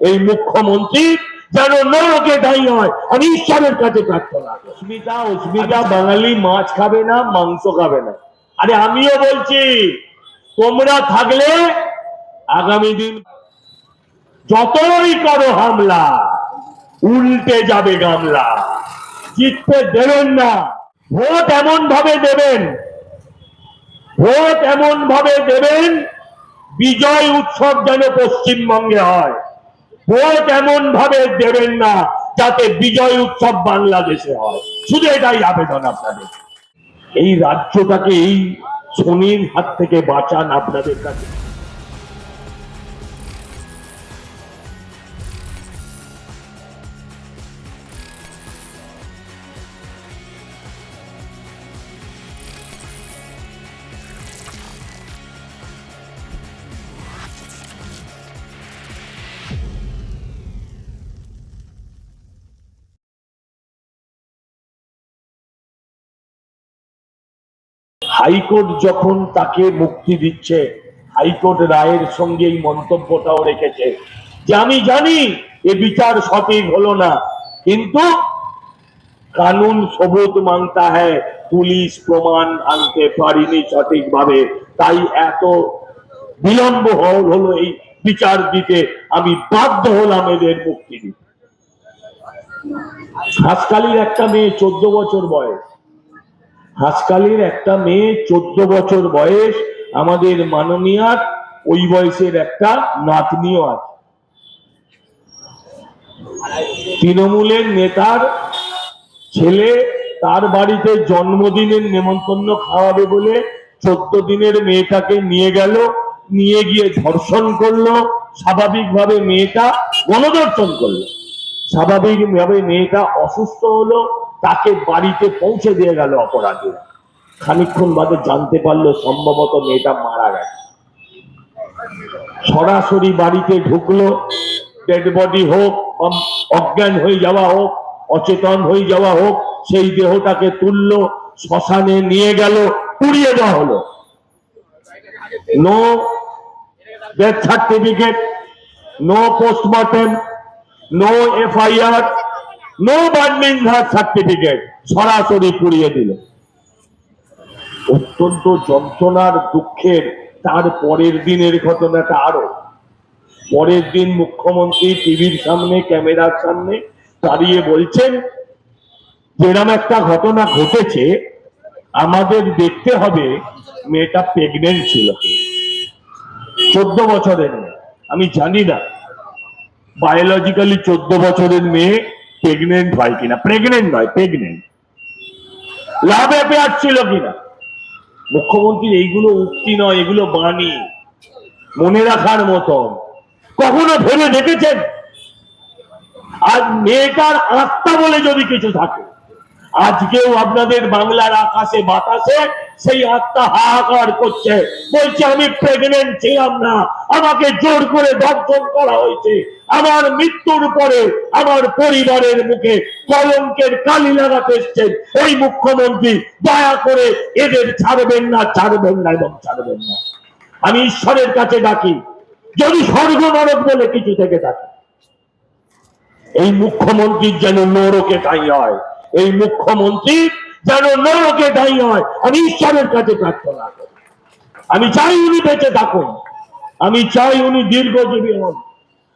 এই মুখ্যমন্ত্রী যেন নরকে ঠাঁই হয়, আমি ঈশ্বরের কাছে প্রার্থনা করি। অস্মিতা বাঙালি মাছ খাবে না, মাংস খাবে না। আরে আমিও বলছি, তোমরা থাকলে আগামী দিন যতই করো হামলা, উল্টে যাবে গামলা। জিততে দেবেন না। ভোট এমন ভাবে দেবেন, বিজয় উৎসব যেন পশ্চিমবঙ্গে হয়। ভোট এমন ভাবে দেবেন না যাতে বিজয় উৎসব বাংলাদেশে হয়। শুধু এটাই আবেদন আপনাদের। এই রাজ্যটাকে এই শনির হাত থেকে বাঁচান আপনাদের কাছে। হাইকোর্ট যখন তাকে মুক্তি দিচ্ছে, হাইকোর্ট রায়ের সঙ্গে এই মন্তব্যটাও রেখেছে যে আমি জানি এ বিচার সঠিক হলো না, কিন্তু কানুন সবুত মানতা হ্যায়, পুলিশ প্রমাণ আনতে পারিনি সঠিকভাবে, তাই এত বিলম্ব হলো এই বিচার দিতে, আমি বাধ্য হলাম এদের মুক্তি দিতে। হাসকালির একটা মেয়ে 14 বছর বয়স, হাসকালির একটা মেয়ে 14 বছর বয়স, আমাদের মাননীয়ার ওই বয়সের একটা নাতনিও আছে। তৃণমূলের নেতার ছেলে তার বাড়িতে জন্মদিনের নেমন্তন্ন খাওয়াবে বলে 14 দিনের মেয়েটাকে নিয়ে গেল, নিয়ে গিয়ে ধর্ষণ করলো। স্বাভাবিকভাবে মেয়েটা গণধর্ষণ করলো, স্বাভাবিকভাবে মেয়েটা অসুস্থ হলো, তাকে বাড়িতে পৌঁছে দিয়ে গেল অপরাধীরা। খানিকক্ষণ বাদে জানতে পারলো সম্ভবত মেয়েটা মারা গেছে। সরাসরি বাড়িতে ঢুকলো, ডেড বডি হোক, অজ্ঞান হয়ে যাওয়া হোক, অচেতন হয়ে যাওয়া হোক, সেই দেহটাকে তুললো, শ্মশানে নিয়ে গেল, পুড়িয়ে দেওয়া হলো। No death certificate, no postmortem, no FIR, no burning certificate, সরাসরি পুড়িয়ে দিল। অত্যন্ত যন্ত্রণার, দুঃখের। তার পরের দিনের ঘটনাটা আরো। পরের দিন মুখ্যমন্ত্রী টিভির সামনে, ক্যামেরার সামনে দাঁড়িয়ে বলছেন, যেরকম একটা ঘটনা ঘটেছে, আমাদের দেখতে হবে মেয়েটা প্রেগনেন্ট ছিল। 14 বছরের মেয়ে, আমি জানি না বায়োলজিক্যালি 14 বছরের মেয়ে প্রেগনেন্ট হয় কিনা, প্রেগনেন্ট নয়, প্রেগনেন্ট, লাভ অ্যাফেয়ার ছিল কিনা। মুখ্যমন্ত্রী এইগুলো উক্তি নয়, এগুলো বাণী, মনে রাখার মতন। কখনো ভেবে দেখেছেন আজ মেয়েটার আত্মা বলে যদি কিছু থাকে, আজকেও আপনাদের বাংলার আকাশে বাতাসে সেই আত্মা হাহাকার করছে, বলছে আমি প্রেগনেন্ট ছিলাম না, আমাকে জোর করে ধর্ষণ করা হয়েছে, আমার মৃত্যুর পরে আমার পরিবারের মুখে কলঙ্কের কালি লাগাতে এসছেন এই মুখ্যমন্ত্রী। দয়া করে এদের ছাড়বেন না, ছাড়বেন না এবং ছাড়বেন না। আমি ঈশ্বরের কাছে ডাকি, যদি স্বর্গ নরক বলে কিছু থেকে থাকে, এই মুখ্যমন্ত্রীর যেন নরকে ঠাঁই হয়, এই মুখ্যমন্ত্রী যেন নরকে ঠাঁই হয়, আমি ঈশ্বরের কাছে প্রার্থনা করি। আমি চাই উনি বেঁচে থাকুন, আমি চাই উনি দীর্ঘজীবী হন,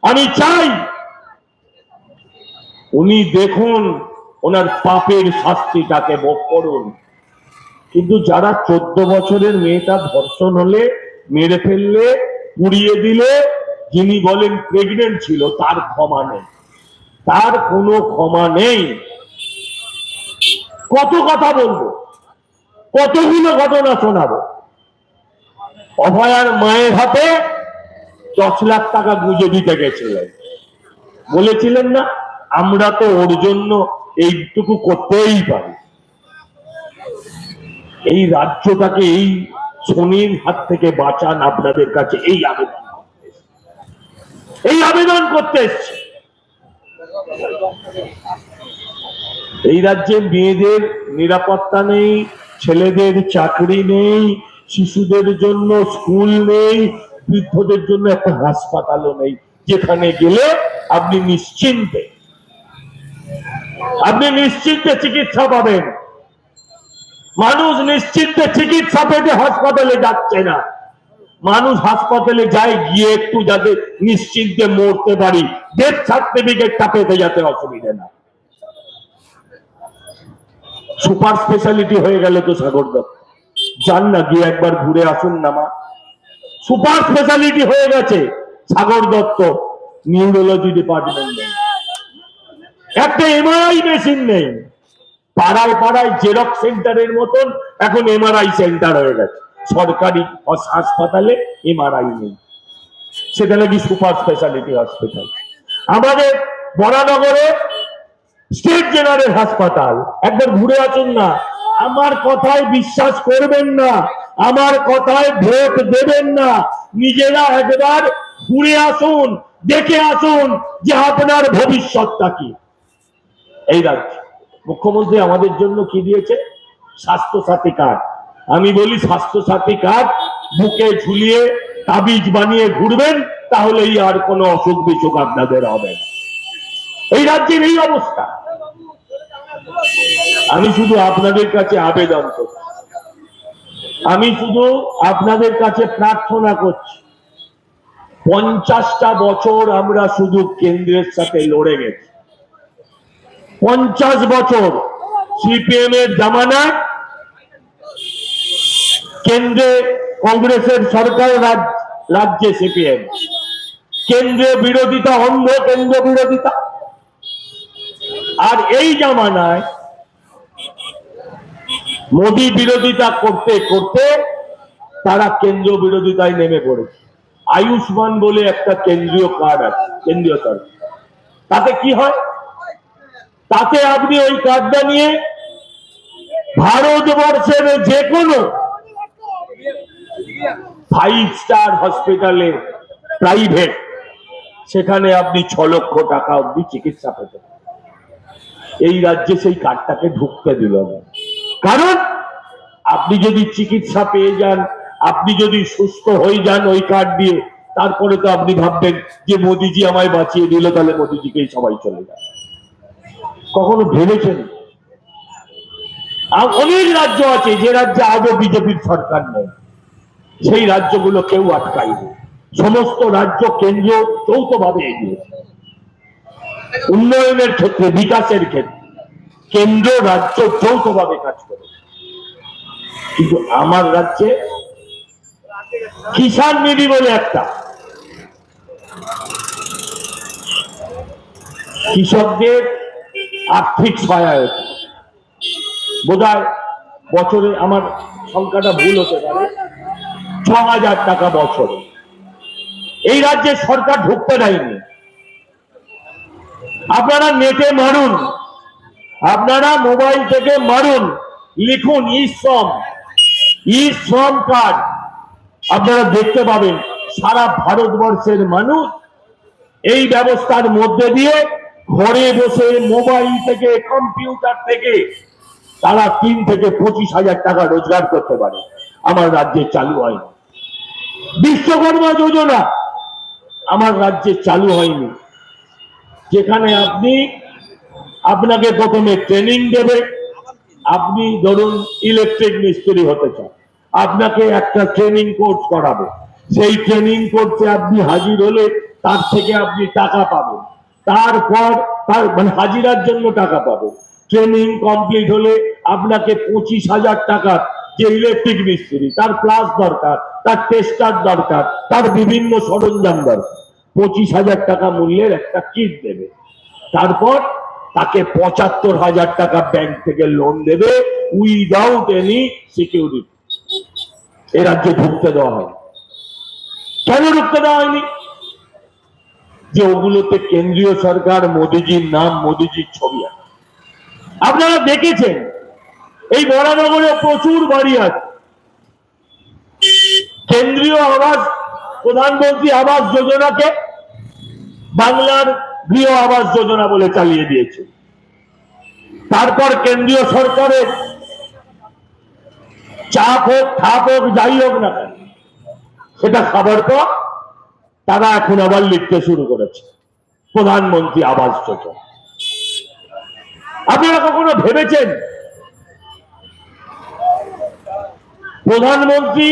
আমি চাই উনি দেখুন ওনার পাপের শাস্তিটাকে ভোগ করুন। কিন্তু যারা 14 বছরের মেয়েটা ধর্ষণ হলে, মেরে ফেললে, পুড়িয়ে দিলে, যিনি বলেন প্রেগনেন্ট ছিল, তার ক্ষমা নেই, তার কোনো ক্ষমা নেই। কত কথা বলবো, কতগুলো ঘটনা শোনাবো। অভয়ার মায়ের হাতে 10 লাখ টাকা গুঁজে দিতে গেছিলেন, বলেছিলেন না আমরা তো ওর জন্য এইটুকু করতেই পারি। এই রাজ্যটাকে এই শনির হাত থেকে বাঁচান আপনাদের কাছে এই আবেদন করতে এসছে। এই রাজ্যে মেয়েদের নিরাপত্তা নেই, ছেলেদের চাকরি নেই, শিশুদের জন্য স্কুল নেই, বৃদ্ধদের জন্য একটা হাসপাতালও নেই, যেখানে গেলে আপনি নিশ্চিন্তে চিকিৎসা পাবেন। মানুষ নিশ্চিন্তে চিকিৎসা পেতে হাসপাতালে যাচ্ছে না, মানুষ হাসপাতালে যায় গিয়ে একটু যাতে নিশ্চিন্তে মরতে পারি, ডেথ সার্টিফিকেটটা পেতে যাতে অসুবিধা না। সুপার স্পেশালিটি হয়ে গেল তো সাগর দত্ত, যান না গিয়ে একবার ঘুরে আসুন না মা। সুপার স্পেশালিটি হয়ে গেছে সাগর দত্ত নিউরোলজি ডিপার্টমেন্ট নেই, একটা এমআরআই মেশিন নেই। পাড়ায় পাড়ায় জেরক্স সেন্টারের মতন এখন এমআরআই সেন্টার হয়ে গেছে, সরকারি হাসপাতালে এমআরআই নেই, সেটা নাকি সুপার স্পেশালিটি হসপিটাল। আমাদের বরানগরে স্টেট জেনারেল হাসপাতাল, একবার ঘুরে আসুন না। আমার কথায় বিশ্বাস করবেন না, আমার কথায় ভোট দেবেন না, নিজেরা একবার ঘুরে আসুন, দেখে আসুন যে আপনার ভবিষ্যৎটা কি। এই রাজ্য মুখ্যমন্ত্রী আমাদের জন্য কি দিয়েছে? স্বাস্থ্যসাথী কার্ড। আমি বলি স্বাস্থ্যসাথী কার্ড বুকে ঝুলিয়ে তাবিজ বানিয়ে ঘুরবেন, তাহলেই আর কোনো অসুখ বিসুখ আপনাদের হবে না। এই রাজ্যের এই অবস্থা। আমি শুধু আপনাদের কাছে আবেদন করছি, আমি শুধু আপনাদের কাছে প্রার্থনা করছি, 50টা বছর আমরা শুধু কেন্দ্রের সাথে লড়ে গেছি। 50 বছর সিপিএম এর জামানায় কেন্দ্রে কংগ্রেসের সরকার, রাজ্যে সিপিএম, কেন্দ্রীয় বিরোধিতা, অন্ধ কেন্দ্র বিরোধিতা। আর এই জামানায় মোদী বিরোধিতা করতে করতে তারা কেন্দ্র বিরোধিতায় নেমে পড়েছে। আয়ুষ্মান বলে একটা কেন্দ্রীয় কার্ড আছে, কেন্দ্রীয় সরকার, তাতে কি হয়? তাতে আপনি ওই কার্ডটা নিয়ে ভারতবর্ষের যে কোনো 5 স্টার হসপিটালে, প্রাইভেট, সেখানে আপনি 6 লক্ষ টাকা অব্দি চিকিৎসা পেতেন। এই রাজ্যে সেই কার্ডটাকে ঢুকতে দিল না, কারণ আপনি যদি চিকিৎসা পেয়ে যান, আপনি যদি সুস্থ হয়ে যান ওই কার্ড দিয়ে, তারপরে তো আপনি ভাববেন যে মোদিজি আমায় বাঁচিয়ে দিল, তাহলে মোদিজিকেই সবাই চলে যায়। কখনো ভেবেছেন? অনেক রাজ্য আছে যে রাজ্যে আজও বিজেপির সরকার নেই, সেই রাজ্যগুলো কেউ আটকায়নি। সমস্ত রাজ্য কেন্দ্র যৌথভাবে এগিয়েছে উন্নয়নের ক্ষেত্রে, বিকাশের ক্ষেত্রে কেন্দ্র রাজ্য যৌথভাবে কাজ করেছে। কিন্তু আমার রাজ্যে কিষাণ নিধি বলে একটা, কৃষকদের আর্থিক সহায়তা, বোধহয় বছরে, আমার সংখ্যাটা ভুল হতে পারে, 6,000 টাকা বছরে। এই রাজ্যে সরকার ঢুকতে দেয়নি। আপনারা নেটে মারুন, আপনারা মোবাইল থেকে মারুন, লিখুন ই শ্রম কার্ড, আপনারা দেখতে পাবেন সারা ভারতবর্ষের মানুষ এই ব্যবস্থার মধ্যে দিয়ে ঘরে বসে মোবাইল থেকে, কম্পিউটার থেকে তারা 3 থেকে 25,000 টাকা রোজগার করতে পারে। আমার রাজ্যে চালু হয়নি। বিশ্বকর্মা যোজনা আমার রাজ্যে চালু হয়নি, যেখানে আপনাকে প্রথমে ট্রেনিং দেবে। আপনি ধরুন ইলেকট্রিক মিস্ত্রি হতে চান, আপনাকে একটা ট্রেনিং কোর্স করাবে, সেই ট্রেনিং কোর্সে আপনি হাজির হলে তার থেকে আপনি টাকা পাবেন, তারপর তার মানে হাজিরার জন্য টাকা পাবেন। ট্রেনিং কমপ্লিট হলে আপনাকে 25,000 টাকা, যে ইলেকট্রিক মিস্ত্রি তার প্লাস দরকার, তার টেস্টার দরকার, তার বিভিন্ন সরঞ্জাম দরকার, 25,000 টাকা মূল্যের একটা কিট দেবে। তারপর তাকে 75,000 টাকা ব্যাংক থেকে লোন দেবে উইদাউট এনি সিকিউরিটি। এ রাজ্যে ঢুকতে দেওয়া হয়। কেন ঢুকতে দেওয়া হয়নি? যে ওগুলোতে কেন্দ্রীয় সরকার, মোদিজির নাম, মোদিজির ছবি আছে। আপনারা দেখেছেন এই বরানগরে প্রচুর বাড়ি আছে, কেন্দ্রীয় আবাস, প্রধানমন্ত্রী আবাস যোজনাকে বাংলার গৃহ আবাস যোজনা বলে চালিয়ে দিয়েছে। তারপর কেন্দ্রীয় সরকারের চাপ হোক, ঠাপ হোক, যাই হোক না কেন, সেটা খাবার পর তারা এখন আবার লিখতে শুরু করেছে প্রধানমন্ত্রী আবাস যোজনা। আপনারা কখনো ভেবেছেন প্রধানমন্ত্রী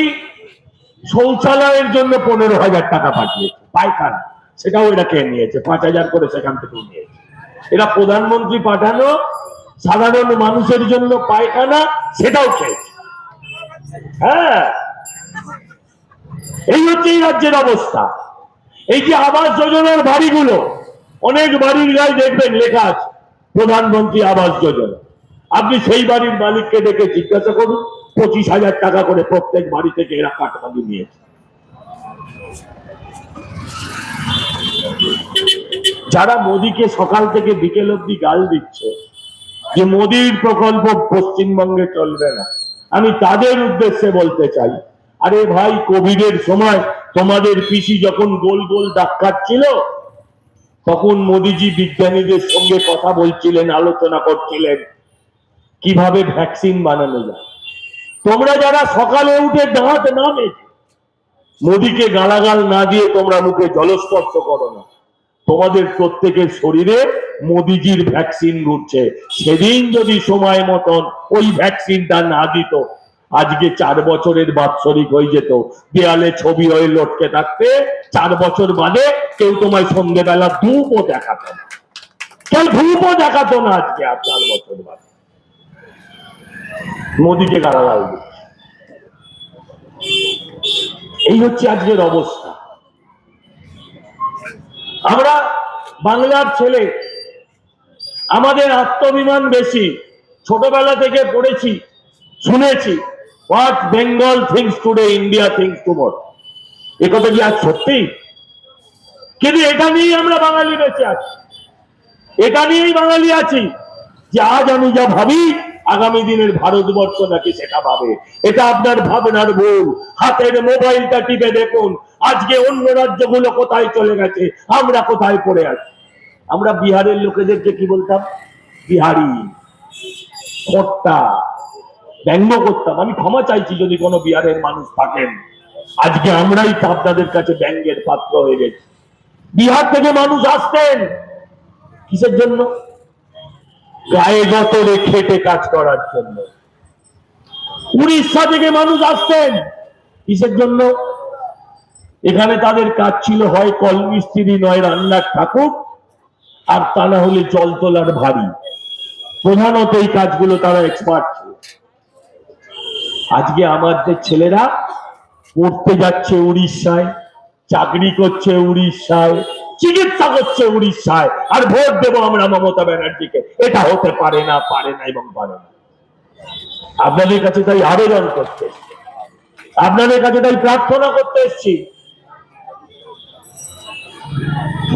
শৌচালয়ের জন্য 15,000 টাকা পাঠিয়েছে, পায়খানা সেটাও এরা কে নিয়েছে, 5,000 করে সেখান থেকেও নিয়েছে। এরা প্রধানমন্ত্রী পাঠানো সাধারণ মানুষের জন্য পায়খানা সেটাও খেয়েছে। হ্যাঁ, এই হচ্ছে এই রাজ্যের অবস্থা। এই যে আবাস যোজনার বাড়িগুলো, অনেক বাড়ির গায়ে দেখবেন লেখা আছে প্রধানমন্ত্রী আবাস যোজনা। আপনি সেই বাড়ির মালিককে ডেকে জিজ্ঞাসা করুন, 25,000 টাকা করে প্রত্যেক বাড়ি থেকে এরা কাটমানি নিয়েছে। যারা মোদীকে সকাল থেকে বিকেল অব্দি গাল দিচ্ছে যে মোদীর প্রকল্প পশ্চিমবঙ্গে চলবে না, আমি তাদের উদ্দেশ্যে বলতে চাই, আরে ভাই, কোভিড এর সময় তোমাদের পিসি যখন গোল গোল দাগ কাটছিল, তখন মোদীজি বিজ্ঞানীদের সঙ্গে কথা বলছিলেন, আলোচনা করছিলেন কিভাবে ভ্যাকসিন বানানো যায়। তোমরা যারা সকালে উঠে দাঁত না মেজে মোদীকে গালাগাল না দিয়ে তোমরা মুখে জলস্পর্শ করো না, তোমাদের প্রত্যেকের শরীরে মোদীজির ভ্যাকসিন ঘুরছে। সেদিন যদি সময় মতন ওই ভ্যাকসিনটা না দিত, আজকে 4 বছরের বাৎসরিক হয়ে যেত, দেয়ালে ছবি হয়ে লটকে থাকতে। 4 বছর বাদে কেউ তোমায় সন্ধ্যেবেলা ধূপও দেখাতো না, কেউ ধূপও দেখাতো না আজকে আর 4 বছর বাদে। মোদীকে গালাগাল দিচ্ছে। এই হচ্ছে আজকের অবস্থা। আমরা বাংলার ছেলে, আমাদের আত্মাভিমান বেশি। ছোটবেলা থেকে পড়েছি, শুনেছি, what Bengal thinks today, India thinks tomorrow. এ কথা কি আজ সত্যি? কিন্তু এটা নিয়েই আমরা বাঙালি বেঁচে আছি, এটা নিয়েই বাঙালি আছি যে আজ আমি যা ভাবি আগামী দিনের ভারতবর্ষ নাকি সেটা ভাবে। এটা আপনার ভাবনার ভুল। হাতের মোবাইলটা টিপে দেখুন আজকে অন্য রাজ্যগুলো কোথায় চলে গেছে, আমরা কোথায় পড়ে আছি। আমরা বিহারের লোকেদেরকে কি বলতাম? বিহারি, খোট্টা, ব্যঙ্গ করতাম। আমি ক্ষমা চাইছি যদি কোনো বিহারের মানুষ থাকেন, আজকে আমরাই তো আপনাদের কাছে ব্যঙ্গের পাত্র হয়ে গেছি। বিহার থেকে মানুষ আসতেন কিসের জন্য? গায়ে গতরে খেটে কাজ করার জন্য। উড়িষ্যা থেকে মানুষ আসতেন কিসের জন্য? এখানে তাদের কাজ ছিল হয় কল মিস্ত্রি, নয় রান্নার ঠাকুর, আর তা না হলে জল তোলার ভারী। প্রধানত এই কাজগুলো তারা এক্সপার্ট ছিল। আজকে আমাদের ছেলেরা পড়তে যাচ্ছে উড়িষ্যায়, চাকরি করছে উড়িষ্যায়, চিকিৎসা করছে উড়িষ্যায়, আর ভোট দেবো আমরা মমতা ব্যানার্জিকে। এটা হতে পারে না, পারে না এবং পারে না। আপনাদের কাছে তাই আবেদন করতে এসছি, আপনাদের কাছে তাই প্রার্থনা করতে এসছি।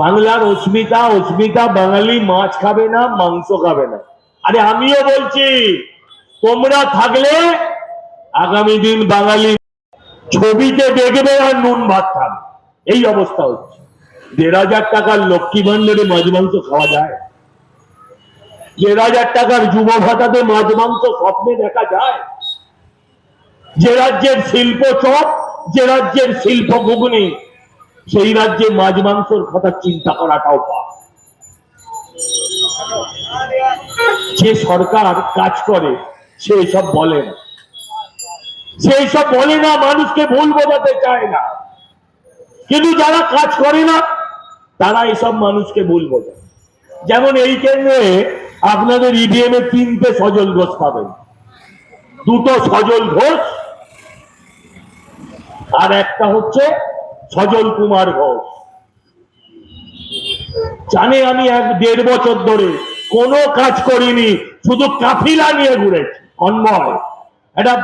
বাংলার অস্মিতা, অস্মিতা বাঙালি মাছ খাবে না, মাংস খাবে না। আরে আমিও বলছি, তোমরা থাকলে আগামী দিন বাঙালি ছবিতে দেখবে আর নুন ভাত খাবে। এই অবস্থা হচ্ছে। 1,500 টাকার লক্ষ্মী ভান্ডারে মাছ মাংস খাওয়া যায়? 1,500 টাকার যুব ভাতাতে মাছ মাংস স্বপ্নে দেখা যায়? যে রাজ্যের শিল্প চপ, যে রাজ্যের শিল্প ঘুগনি, সেই রাজ্যে মাছ মাংসর কথা চিন্তা করাটাও পাপ। যে সরকার কাজ করে সে সব বলে না, সেই সব বলে না, মানুষকে ভুল বোঝাতে চায় না। কিন্তু যারা কাজ করে না তারা এসব মানুষকে ভুল বোঝায়। যেমন এই কেন্দ্রে আপনাদের ইভিএম এ 3টে সজল ঘোষ পাবেন, 2টো সজল ঘোষ আর একটা হচ্ছে সজল কুমার ঘোষ। জানে আমি 1.5 বছর ধরে কোনো কাজ করিনি, শুধু কাফিলা নিয়ে ঘুরেছি, কনভয়। একটা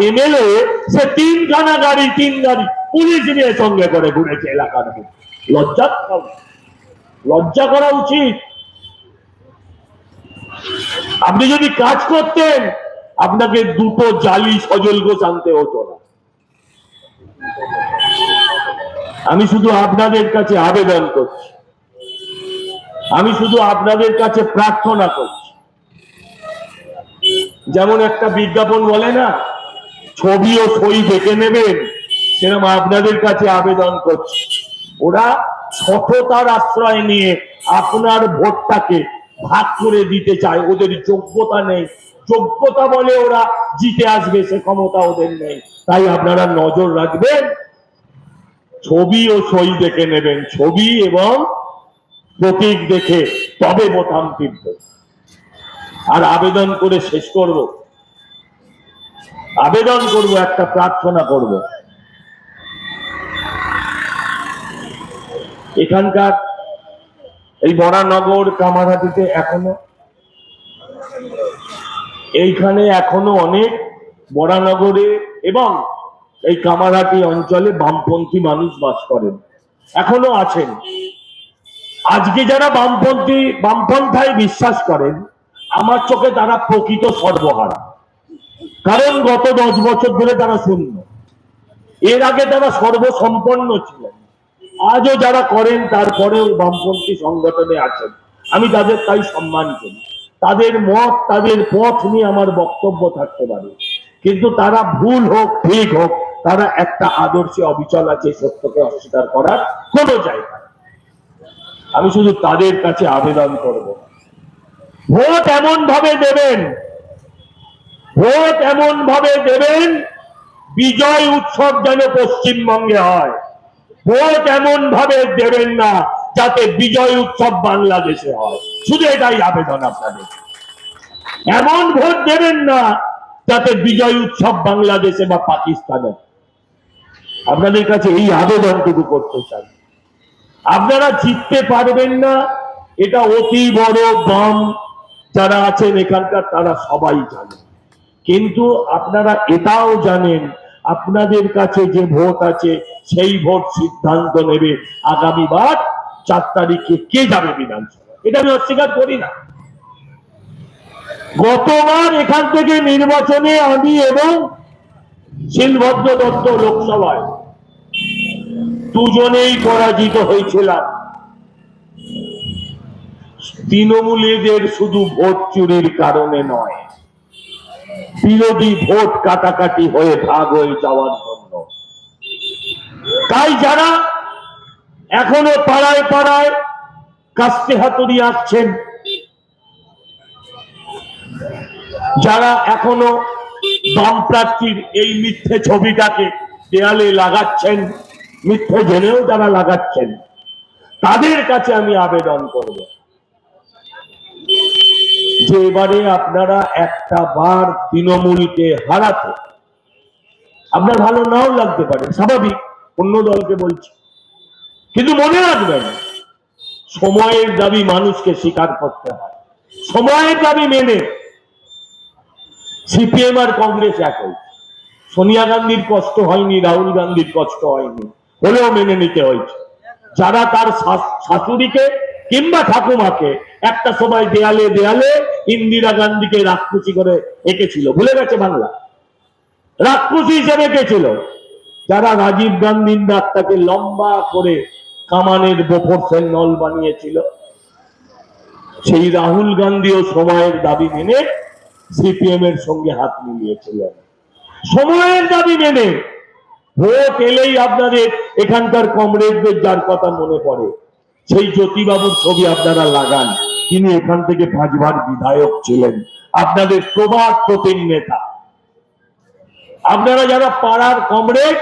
এমএলএ সে 3খানা গাড়ি, 3 গাড়ি পুলিশ নিয়ে সঙ্গে করে ঘুরেছে এলাকার মধ্যে। লজ্জা করা উচিত। আপনি যদি কাজ করতেন আপনাকে 2টো জালি সজল ঘোষ আনতে হতো না। আমি শুধু আপনাদের কাছে আবেদন করছি, আমি শুধু আপনাদের কাছে প্রার্থনা করছি। যেমন একটা বিজ্ঞাপন বলে না, ছবি ও সই দেখে নেবেন, সেরকম আপনাদের কাছে আবেদন করছি। ওরা সততার আশ্রয় নিয়ে আপনার ভোটটাকে ভাগ করে দিতে চায়। ওদের যোগ্যতা নেই, যোগ্যতা বলে ওরা জিতে আসবে সে ক্ষমতা ওদের নেই। তাই আপনারা নজর রাখবেন, ছবি ও সই দেখে নেবেন, ছবি এবং প্রতীক দেখে তবে বোতাম টিপবেন। আর আবেদন করে শেষ করব, আবেদন করব, একটা প্রার্থনা করব। এখানকার এই বরানগর কামারহাটিতে এইখানে এখনো অনেক বরানগরে এবং এই কামারহাটি অঞ্চলে বামপন্থী মানুষ বাস করেন, এখনো আছেন। আজকে যারা বামপন্থায় বিশ্বাস করেন, আমার চোখে তারা প্রকৃত সর্বহারা। কারণ গত 10 বছর ধরে তারা শূন্য, এর আগে তারা সর্বসম্পন্ন ছিলেন। আজও যারা করেন তারপরেও বামপন্থী সংগঠনে আছেন, আমি তাদের তাই সম্মান করি। তাদের মত, তাদের পথ নিয়ে আমার বক্তব্য থাকতে পারে, কিন্তু তারা ভুল হোক ঠিক হোক, তারা একটা আদর্শে অবিচল আছে, সত্যকে অস্বীকার করার কোনো জায়গা। আমি শুধু তাদের কাছে আবেদন করব, ভোট এমন ভাবে দেবেন, ভোট এমন ভাবে দেবেন বিজয় উৎসব যেন পশ্চিমবঙ্গে হয়। ভোট এমন ভাবে দেবেন না যাতে বিজয় উৎসব বাংলাদেশে হয়। শুধু এটাই আবেদন আপনাদের। এমন ভোট দেবেন না যাতে বিজয় উৎসব বাংলাদেশে বা পাকিস্তানে। আপনাদের কাছে এই আবেদনটুকু করতে চাই। আপনারা জিততে পারবেন না, এটা অতি বড় বাম যারা আছেন এখানকার তারা সবাই জানে, কিন্তু আপনারা এটাও জানেন আপনাদের কাছে যে ভোট আছে সেই ভোট সিদ্ধান্ত নেবে আগামীবার 4 তারিখে কে যাবে বিধানসভা। এটা আমি অস্বীকার করি না। গতবার এখান থেকে নির্বাচনে আমি এবং শিলভদ্র দত্ত লোকসভায় দুজনেই পরাজিত হয়েছিলাম। তৃণমূলীদের শুধু ভোট চুরির কারণে নয়, বিরোধী ভোট কাটাকাটি হয়ে ভাগ হয়ে যাওয়ার জন্য। তাই যারা এখনো পাড়ায় পাড়ায় কাস্তে হাতুড়ি আঁকছেন, যারা এখনো বাম প্রার্থীর এই মিথ্যে ছবিটাকে দেয়ালে লাগাচ্ছেন, মিথ্যে জেনেও যারা লাগাচ্ছেন, তাদের কাছে আমি আবেদন করব যে এবারে আপনারা একটা বার তৃণমূলকে হারাতে, আপনার ভালো নাও লাগতে পারে, স্বাভাবিক, অন্য দলকে বলছি, কিন্তু মনে রাখবেন সময়ের দাবি মানুষকে স্বীকার করতে হয়। সময়ের দাবি মেনে সিপিএম আর কংগ্রেস একই। সোনিয়া গান্ধীর কষ্ট হয়নি, রাহুল গান্ধীর কষ্ট হয়নি, হলেও মেনে নিতে হয়েছে। যারা তার শাশুড়িকে কিংবা ঠাকুমাকে একটা সময় দেয়ালে দেয়ালে ইন্দিরা গান্ধীকে রাক্ষসী করে এঁকেছিল, ভুলে গেছে বাংলা, রাক্ষসী হিসেবে এঁকেছিল। যারা রাজীব গান্ধীর নাকটাকে লম্বা করে কামানের বোফোর্সের নল বানিয়েছিল, সেই রাহুল গান্ধীও সময়ের দাবি মেনে সিপিএম এর সঙ্গে হাত মিলিয়েছিলেন। সময়ের দাবি মেনে ভোট এলেই আপনাদের এখানকার কমরেডদের যার কথা মনে পড়ে, সেই জ্যোতিবাবুর ছবি আপনারা লাগান। তিনি এখান থেকে 5 বার বিধায়ক ছিলেন, আপনাদের প্রবাদ প্রতিম নেতা। আপনারা যারা পাড়ার কমরেড,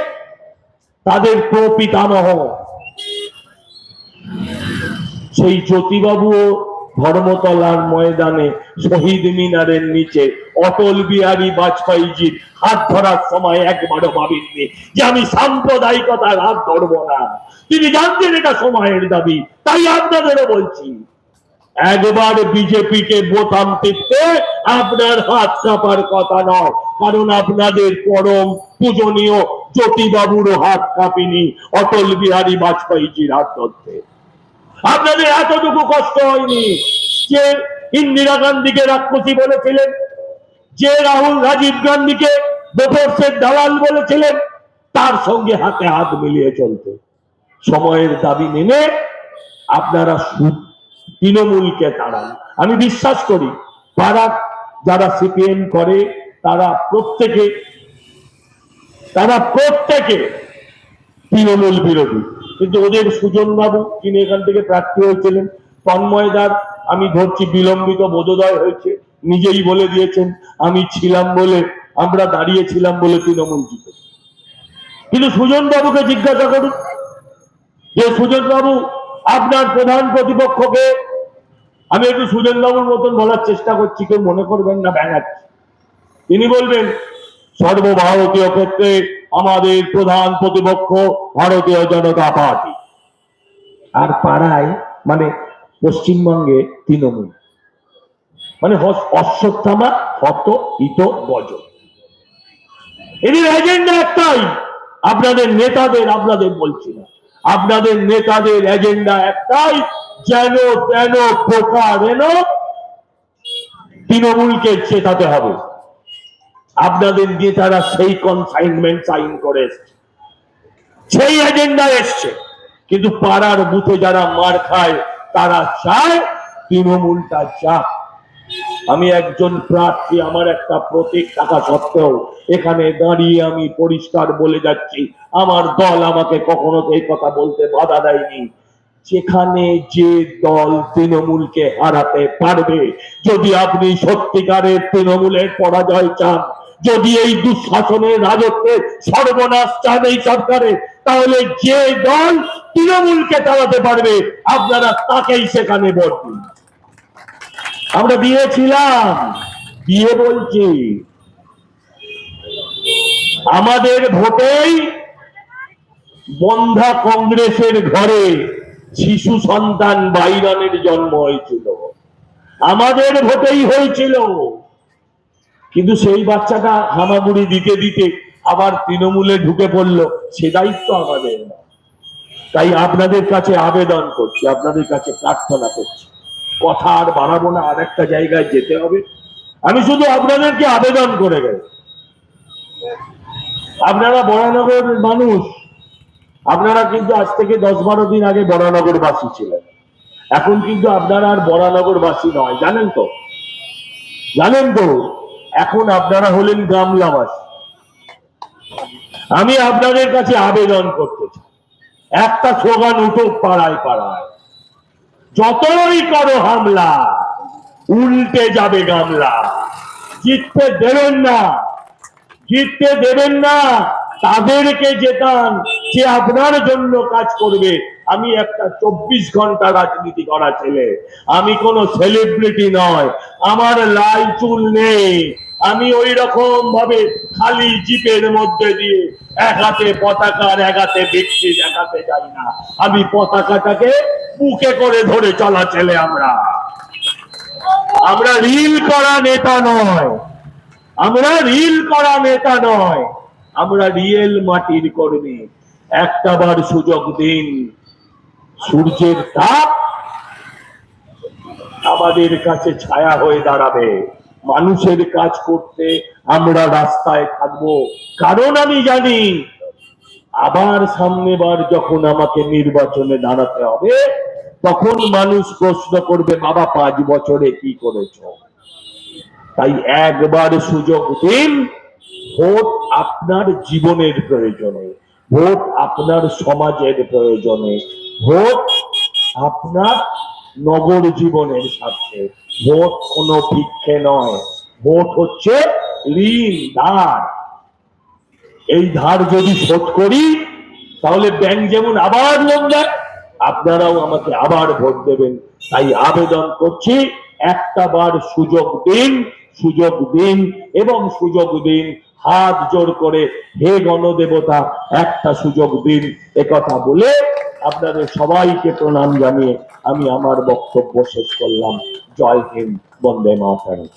তাদের প্রপিতামহ সেই জ্যোতিবাবু ধর্মতলার ময়দানে শহীদ মিনারের নিচে অটল বিহারী বাজপেয়ীজির হাত ধরার সময় একবারও ভাবেননি যে আমি সাম্প্রদায়িকতার হাত ধরবো না। তিনি জানতেন এটা সময়ের দাবি। তাই আপনাদেরও বলছি, একবার বিজেপিকে বোতাম টিপতে আপনার হাত কাঁপার কথা নয়, কারণ আপনাদের পরম পূজনীয় জ্যোতিবাবুরও হাত কাঁপেনি অটল বিহারী বাজপেয়ীজির হাত ধরতে। আপনাদের এতটুকু কষ্ট হয়নি যে ইন্দিরা গান্ধীকে রাক্ষসী বলেছিলেন, যে রাজীব গান্ধীকে বোফোর্সের দালাল বলেছিলেন, তার সঙ্গে হাতে হাত মিলিয়ে চলতে। সময়ের দাবি মেনে আপনারা তৃণমূলকে তাড়ান। আমি বিশ্বাস করি পাড়া যারা সিপিএম করে তারা প্রত্যেকে তৃণমূল বিরোধী, কিন্তু ওদের সুজন বাবু যিনি এখান থেকে প্রার্থী হয়েছিলেন, তন্ময়দার আমি ধরছি বিলম্বিত বোধোদয় হয়েছে, নিজেই বলে দিয়েছেন আমি ছিলাম বলে, আমরা দাঁড়িয়েছিলাম বলে তৃণমূল জিতে। কিন্তু সুজন বাবুকে জিজ্ঞাসা করুন যে সুজন বাবু আপনার প্রধান প্রতিপক্ষকে, আমি একটু সুজন বাবুর মতন বলার চেষ্টা করছি, কেউ মনে করবেন না ব্যাঙাচ্ছি, তিনি বলবেন সর্বভারতীয় ক্ষেত্রে আমাদের প্রধান প্রতিপক্ষ ভারতীয় জনতা পার্টি, আর পাড়ায় মানে পশ্চিমবঙ্গে তৃণমূল, মানে অশ্বত্থামা হত ইত গজ। এদের এজেন্ডা একটাই, আপনাদের নেতাদের, আপনাদের বলছি না, আপনাদের নেতাদের এজেন্ডা একটাই, যেন তেন প্রকারেণ তৃণমূলকে চেতাতে হবে। আপনাদের নেতারা সেই কনসাইনমেন্ট সাইন করে এসছে, সেই এজেন্ডা এসছে, কিন্তু পাড়ার বুথে যারা মার খায় তারা চায় তৃণমূলটা যাক। আমি একজন প্রার্থী, আমার একটা প্রতীক থাকা সত্ত্বেও এখানে দাঁড়িয়ে আমি পরিষ্কার বলে যাচ্ছি, আমার দল আমাকে কখনো এই কথা বলতে বাধা দেয়নি, যেখানে যে দল তৃণমূলকে হারাতে পারবে, যদি আপনি সত্যিকারের তৃণমূলের পরাজয় চান, যদি এই দুঃশাসনের রাজত্বের সর্বনাশ চান এই সরকারে, তাহলে যে দল তৃণমূলকে চালাতে পারবে আপনারা তাকেই সেখানে ভোট দিন। আমরা দিয়েছিলাম, দিয়ে বলছি আমাদের ভোটেই বন্ধা কংগ্রেসের ঘরে শিশু সন্তান বাইরানের জন্ম হয়েছিল, আমাদের ভোটেই হয়েছিল, কিন্তু সেই বাচ্চাটা হামাগুড়ি দিতে দিতে আবার তৃণমূলে ঢুকে পড়লো, সে দায়িত্ব আমাদের না। তাই আপনাদের কাছে আবেদন করছি, আপনাদের কাছে প্রার্থনা করছি, কথা আর বাড়াবো না, আর একটা জায়গায় যেতে হবে। আমি শুধু আপনাদেরকে আবেদন করে গেছি, আপনারা বরানগর মানুষ, আপনারা কিন্তু আজ থেকে 10-12 দিন আগে বরানগর বাসী ছিলেন, এখন কিন্তু আপনারা আর বরানগর বাসী নয়, জানেন তো, জানেন তো, এখন আপনারা হলেন গামলাবাসী। আমি আপনাদের কাছে আবেদন করতে চাই, একটা স্লোগান উঠুক পাড়ায় পাড়ায়, যতই করো হামলা উল্টে যাবে গামলা, জিততে দেবেন না, জিততে দেবেন না, তাদেরকে জেতান যে আপনার জন্য কাজ করবে। আমি একটা 24 ঘন্টা রাজনীতি করা ছেলে, আমি কোনো সেলিব্রিটি নয়, আমার লাল চুল নেই, আমি ওই রকম ভাবে খালি জিপের মধ্যে দিয়ে এক হাতে পতাকা আর এক হাতে ব্যক্তি দেখাতে যাই না, আমি পতাকাটাকে বুকে করে ধরে চলা ছেলে। আমরা রিল করা নেতা নয়, আমরা রিল করা নেতা নয়, আমরা রিয়েল মাটির কর্মী। একটাবার সুযোগ দিন, সূর্যের তাপ আমাদের কাছে ছায়া হয়ে দাঁড়াবে, মানুষের কাজ করতে আমরা রাস্তায় থাকবো, কারণ আমি জানি আবার সামনেবার যখন আমাকে নির্বাচনে দাঁড়াতে হবে, তখন মানুষ প্রশ্ন করবে বাবা 5 বছরে কি করেছো। তাই একবার সুযোগ দিন, ভোট আপনার জীবনের প্রয়োজনে, ভোট আপনার সমাজের প্রয়োজনে, ভোট আপনার নগর জীবনের স্বার্থে, ভোট কোনো ভিক্ষে নয়, ভোট হচ্ছে ঋণ, ধার। এই ধার যদি শোধ করি তাহলে ব্যাংক যেমন আবার লোন দেয়, আপনারাও আমাকে আবার ভোট দেবেন। তাই আবেদন করছি, একটা বার সুযোগ দিন, সুযোগ দিন এবং সুযোগ দিন, হাত জোর করে হে গণদেবতা একটা সুযোগ দিন, একথা বলে আপনাদের সবাইকে প্রণাম জানিয়ে আমি আমার বক্তব্য শেষ করলাম। জয় হিন্দ, বন্দে মাতরম।